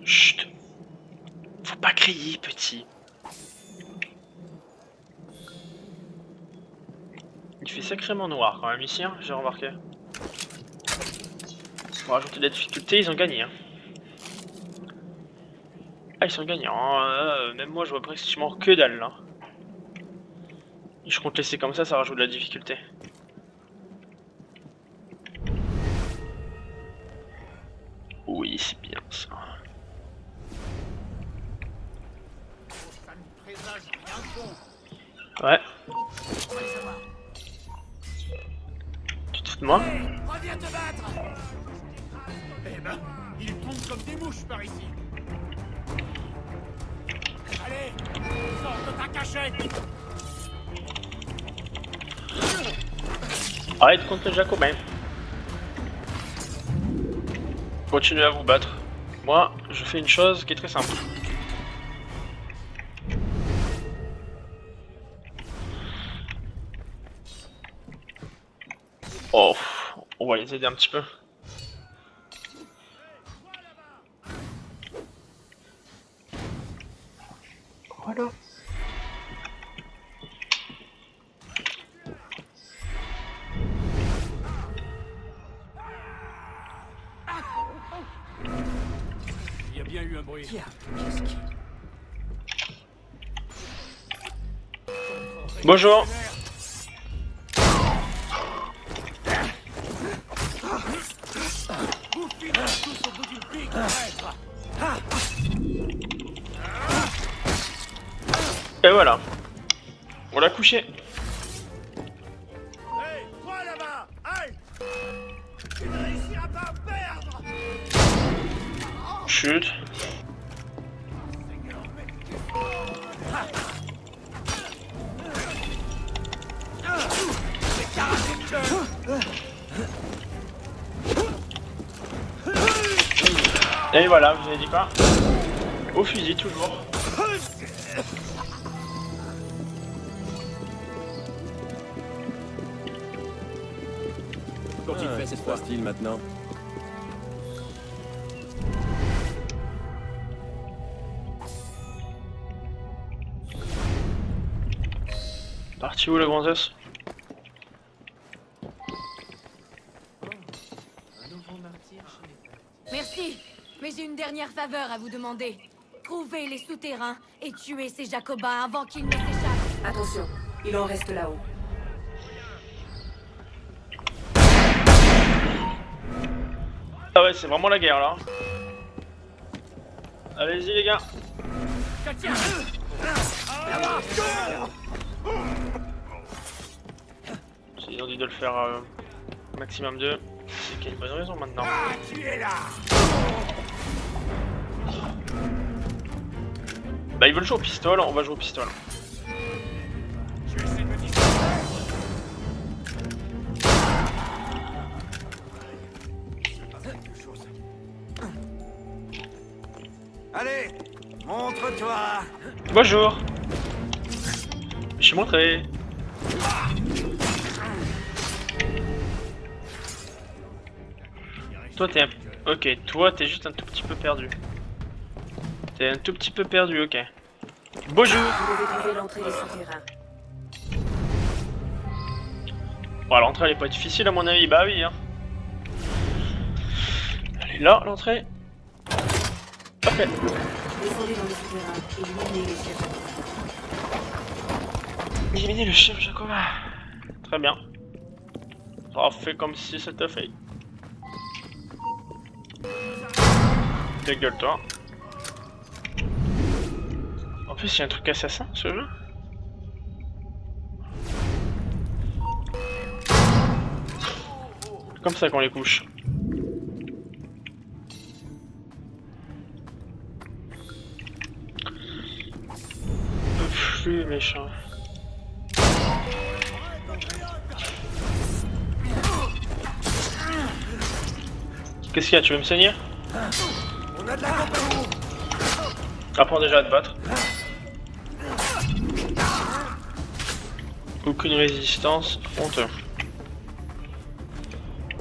Chut. Faut pas crier, petit. Il fait sacrément noir quand même ici, hein, j'ai remarqué. Pour rajouter de la difficulté, ils ont gagné. Hein. Ah, ils sont gagnants. Hein. Même moi, je vois pratiquement que dalle là. Et je compte laisser comme ça rajoute de la difficulté. Oui, c'est bien ça. Ouais. Tu te fous de moi? Reviens te battre. Eh ben, ils tombent comme des mouches par ici. Allez, sors de ta cachette. Arrête contre le Jacobin. Continuez à vous battre. Moi, je fais une chose qui est très simple. Oh, on va les aider un petit peu. Voilà. Il y a bien eu un bruit. Tiens, qu'est-ce qui... Bonjour. Vous filez tous au bout d'une pique, traître. Et voilà. On l'a couché. Hey, toi là-bas, aïe. Tu ne réussiras pas à perdre. Chut. Et voilà, vous avez dit quoi? Au fusil toujours. Qu'ont-ils fait cette fois? Qu'est-il maintenant? Parti où la gonzesse? Merci, mais j'ai une dernière faveur à vous demander. Trouvez les souterrains et tuez ces Jacobins avant qu'ils ne s'échappent. Attention, il en reste là-haut. Ah ouais, c'est vraiment la guerre là. Allez-y les gars. Ils ont dit de le faire maximum 2. C'est qu'il y a une bonne raison maintenant. Ah, tu es là. Bah ils veulent jouer au pistolet, on va jouer au pistolet. Je essaie de me distraire. Allez, montre-toi. Bonjour. Je suis montré. Toi t'es un... Ok, toi t'es juste un tout petit peu perdu. T'es un tout petit peu perdu, ok. Bonjour. Vous devez trouver l'entrée des souterrains. Bon, l'entrée elle est pas difficile à mon avis, bah oui hein. Elle est là l'entrée. Parfait. Descendez dans les souterrains et éliminez les chefs Jacobins. Éliminer le chef Jacobin. Très bien. Ça a fait comme si c'était fait. Ta gueule toi. En plus il y a un truc assassin ce jeu. comme ça qu'on les couche. Plus méchant. Qu'est-ce qu'il y a? Tu veux me saigner? Apprends déjà à te battre. Aucune résistance, honteux.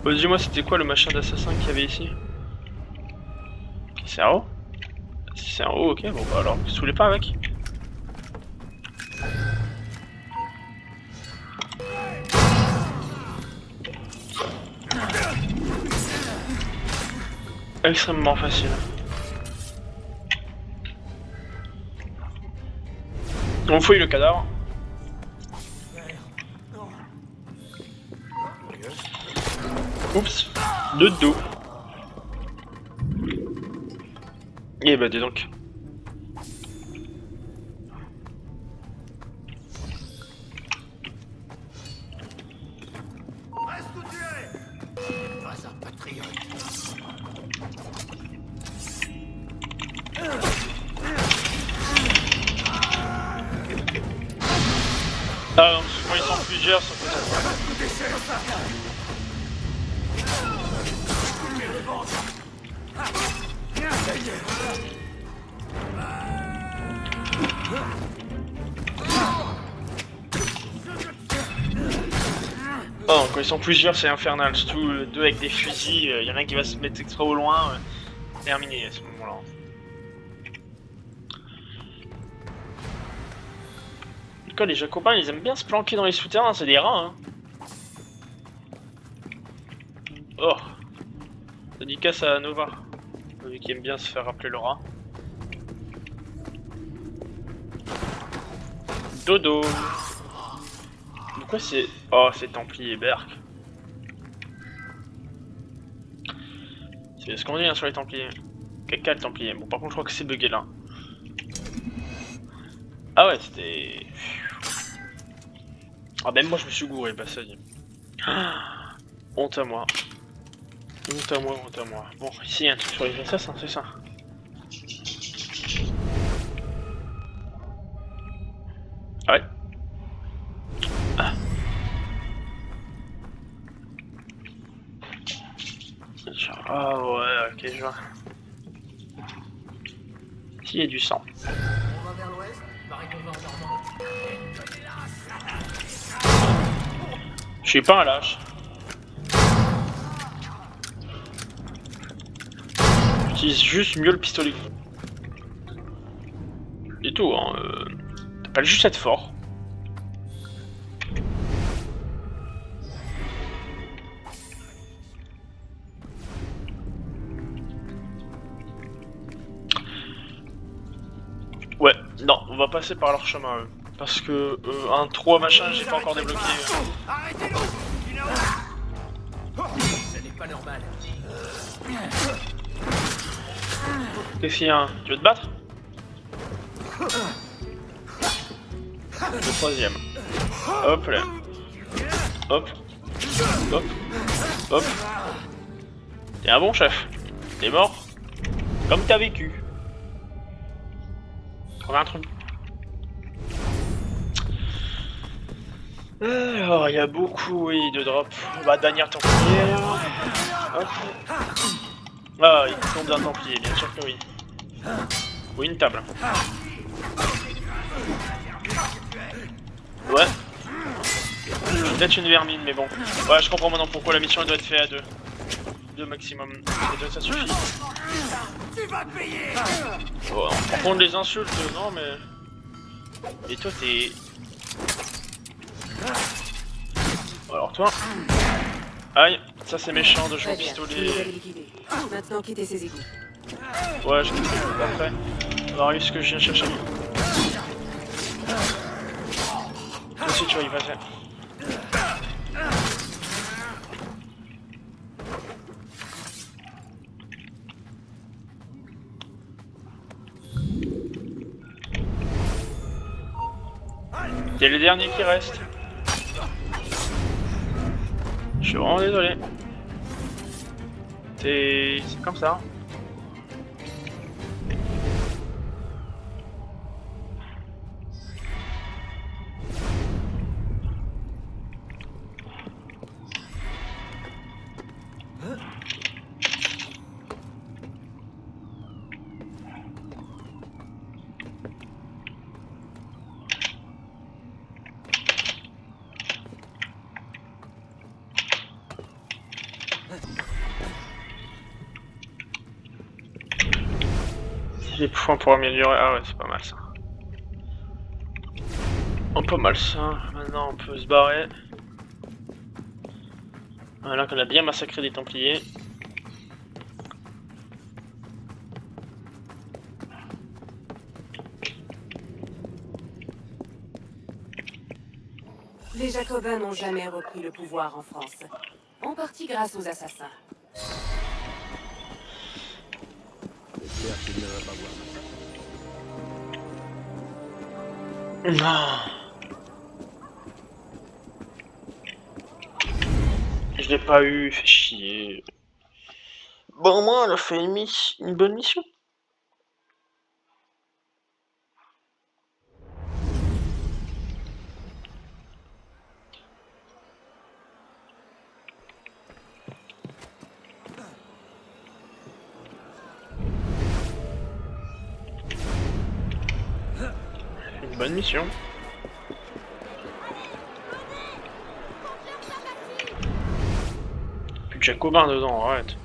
Bon, dis-moi, c'était quoi le machin d'assassin qu'il y avait ici? C'est un haut? C'est un haut, ok, bon bah alors, je voulais pas avec. Extrêmement facile. On fouille le cadavre. Oups, de dos. Et bah dis donc. Ah non, quand ils sont plusieurs, ça peut Oh, quand ils sont plusieurs, c'est infernal. Surtout deux avec des fusils, y en a un qui va se mettre extra au loin. Terminé à ce moment-là. En tout cas, les Jacobins, ils aiment bien se planquer dans les souterrains, c'est des rats, hein. Oh, dédicace à Nova, lui qui aime bien se faire rappeler le rat. Dodo. Pourquoi c'est... Oh, c'est Templier Berk. C'est ce qu'on dit hein, sur les Templiers. Caca le Templier. Bon, par contre, je crois que c'est bugué là. Ah ouais, c'était... Ah, même moi, je me suis gouré, bah ça y est. Ah, honte à moi. Honte à moi, honte à moi. Bon, ici, il y a un truc sur les assassins, c'est ça. Ah ouais. Ah ouais, ok, je vois. Ici, il y a du sang. Je suis pas un lâche. J'utilise juste mieux le pistolet. Et tout, hein. T'appelles juste être fort. Ouais, non, on va passer par leur chemin, eux. Parce que un 3 machin, j'ai pas encore débloqué. Arrêtez-le! Ce n'est pas normal. Qu'est-ce qu'il y a? Tu veux te battre? Le troisième. Hop là. Hop. Hop. Hop. T'es un bon chef. T'es mort. Comme t'as vécu. On a un truc. Alors, il y a beaucoup, oui, de drops. Bah, dernière templière. Hop. Ah, il tombe d'un templier, bien sûr que oui. Ou une table. Ouais. Peut-être une vermine, mais bon. Ouais, je comprends maintenant pourquoi la mission elle doit être faite à 2. 2 maximum. Et 2, ça suffit. Tu vas payer! Bon, par contre, les insultes, non, mais. Et toi, t'es. Alors, toi. Aïe, ça c'est méchant de jouer au pistolet. Maintenant, quittez ces égouts. Ouais, je comprends. Après, on va regarder ce que je viens chercher. Toi aussi, tu vas y passer. C'est les derniers qui restent. Je suis vraiment désolé. C'est comme ça. Les points pour améliorer. Ah ouais, c'est pas mal ça. Oh, pas mal ça. Maintenant on peut se barrer. Voilà qu'on a bien massacré des Templiers. Les Jacobins n'ont jamais repris le pouvoir en France. En partie grâce aux assassins. J'espère qu'il ne va pas voir. Non. Je l'ai pas eu, fait chier. Bon, moi, elle a fait une bonne mission. Une bonne mission. Plus de Jacobins dedans, arrête.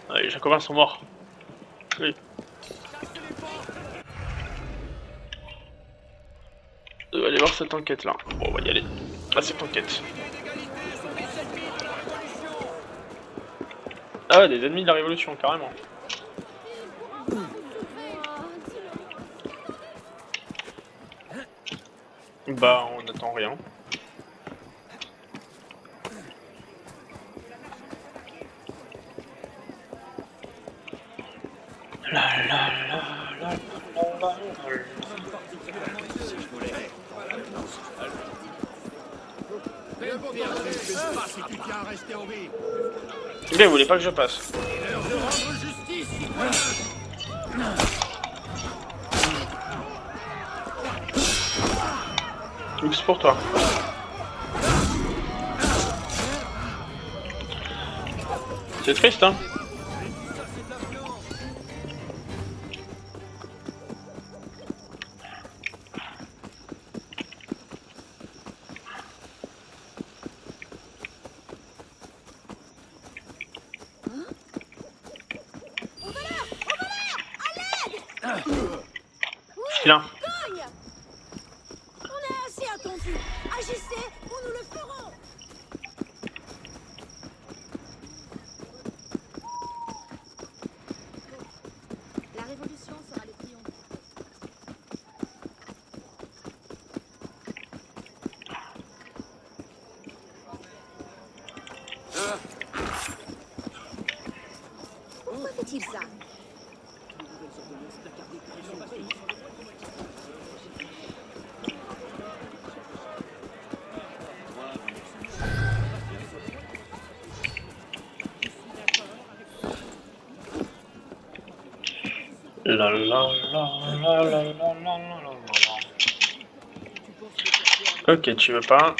Ah, les Jacobins sont morts. Oui. On va aller voir cette enquête là. Bon, on va y aller. Ah, cette enquête. Ah ouais, des ennemis de la Révolution, carrément. Bah, on n'attend rien. Il voulait pas que je passe. Oups pour toi. C'est triste, hein. Là. On est assez attendu. Agissez ou nous le ferons. La révolution sera le triomphe. Pourquoi fait-il ça? La la la la la la la la la. Ok, tu veux pas.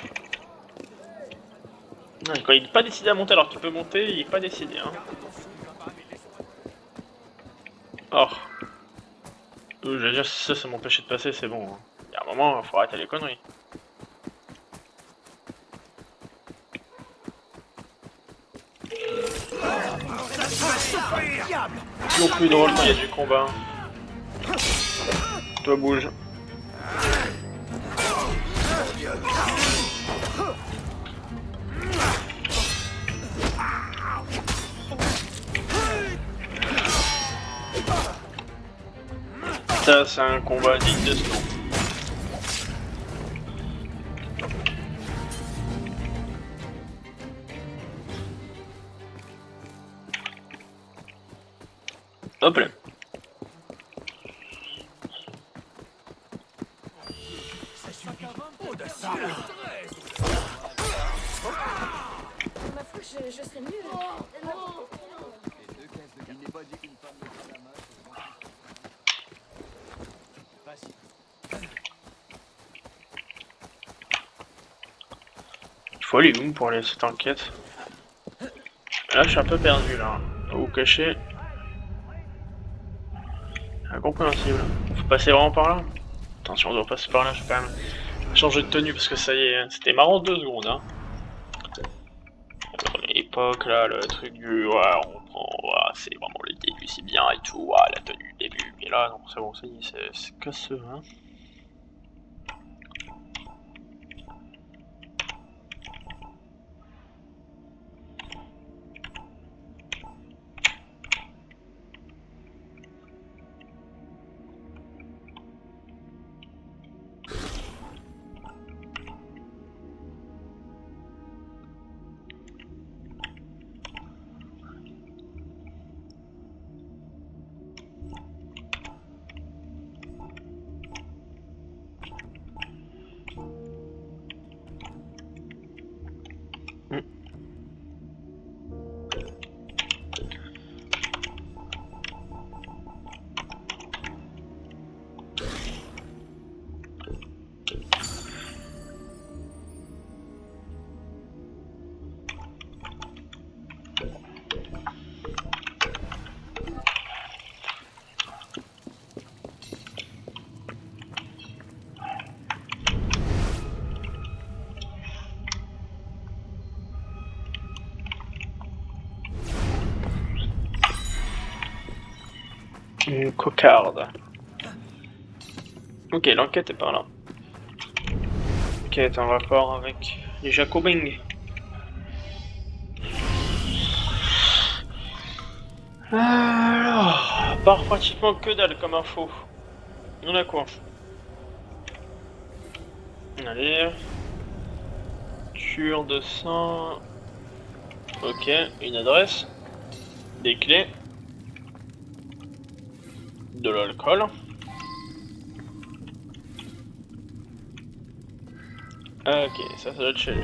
Non, quand il n'est pas décidé à monter alors qu'il peut monter, il est pas décidé. Hein. Or. Je veux dire, si ça m'empêchait de passer, c'est bon. Hein. Il y a un moment, il faut arrêter les conneries. Toujours plus drôle quand il y a du combat. Toi bouge. Ça c'est un combat digne de ce nom. Hop là. je serais mieux. Il faut aller où pour aller à cette enquête? Là, je suis un peu perdu, là. Où cacher? Incompréhensible. Faut passer vraiment par là? Attention, on doit passer par là, je vais quand même changer de tenue parce que ça y est, c'était marrant 2 secondes, hein. L'époque, là, le truc du... Ouais, on prend... Ouais, c'est vraiment le début, c'est bien et tout, ouais, la tenue du début. Mais là, non, c'est bon, ça y est, c'est casseux, hein. Une cocarde. Ok, l'enquête est par là. Ok, est en rapport avec les Jacobins. Alors, à part pratiquement que dalle comme info. On a quoi? Allez. Cure de sang. Ok, une adresse. Des clés. De l'alcool. Ok, ça doit être chez lui.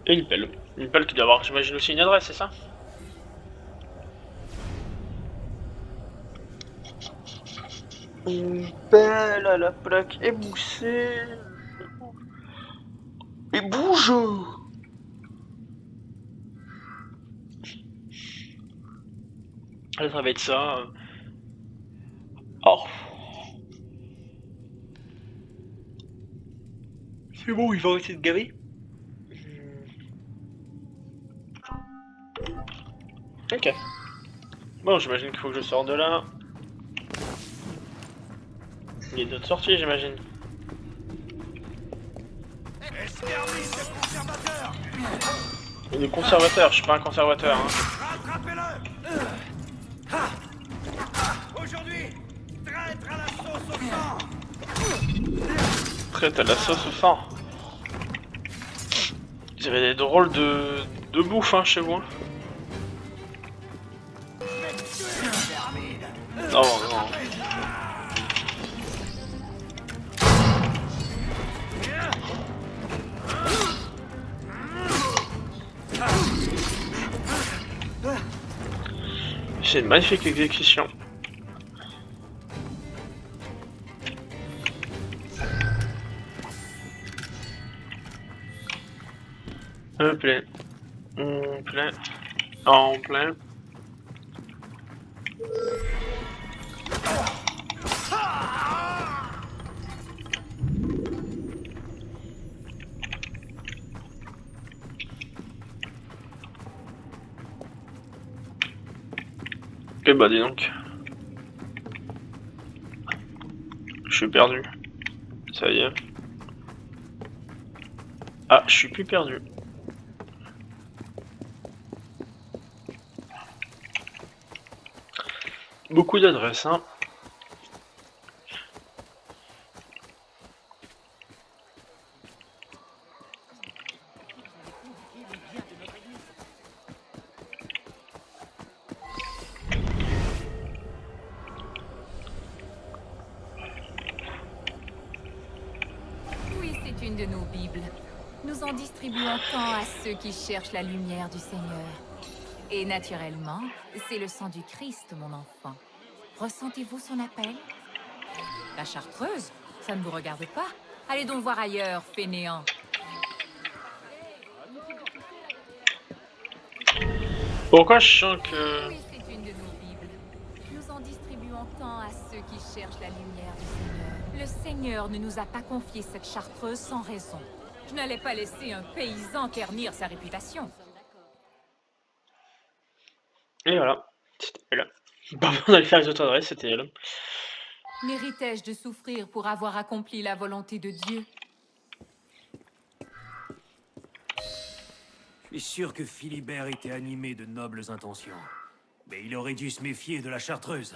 Et une pelle. Une pelle qui doit avoir, j'imagine, aussi une adresse, c'est ça? Une pelle à la plaque émoussée. Et bouge! Ça va être ça. Oh. C'est bon, il va arrêter de gaver. Ok. Bon, j'imagine qu'il faut que je sorte de là. Il y a d'autres sorties, j'imagine. Il est conservateur, je suis pas un conservateur. Hein. Aujourd'hui, traître à la sauce au sang. Traite à la sauce au sang. Vous avez des drôles de bouffe hein, chez vous. Non, non. C'est une magnifique exécution. En plein. En plein. En plein. Eh bah dis donc. Je suis perdu. Ça y est. Ah, je suis plus perdu. Beaucoup d'adresses, hein. Oui, c'est une de nos bibles. Nous en distribuons tant à ceux qui cherchent la lumière du Seigneur. Et naturellement, c'est le sang du Christ, mon enfant. Ressentez-vous son appel? La chartreuse? Ça ne vous regarde pas? Allez donc voir ailleurs, fainéant. Pourquoi je sens que... Oui, c'est une de nos Bibles. Nous en distribuons tant à ceux qui cherchent la lumière du Seigneur. Le Seigneur ne nous a pas confié cette chartreuse sans raison. Je n'allais pas laisser un paysan ternir sa réputation. Et voilà, c'était elle. Pas besoin d'aller faire les autres adresses, c'était elle. Méritais-je de souffrir pour avoir accompli la volonté de Dieu? Je suis sûr que Philibert était animé de nobles intentions. Mais il aurait dû se méfier de la chartreuse.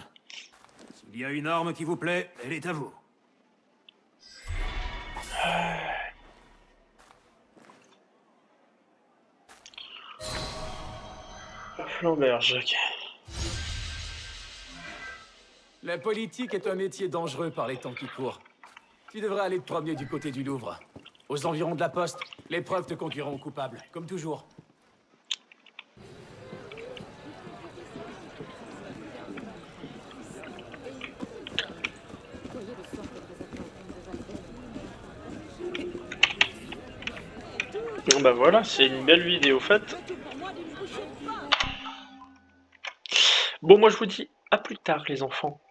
S'il y a une arme qui vous plaît, elle est à vous. Flambert, Jacques. La politique est un métier dangereux par les temps qui courent. Tu devrais aller te promener du côté du Louvre. Aux environs de la Poste, les preuves te conduiront au coupable, comme toujours. Bon bah voilà, c'est une belle vidéo faite. Bon, moi je vous dis à plus tard les enfants.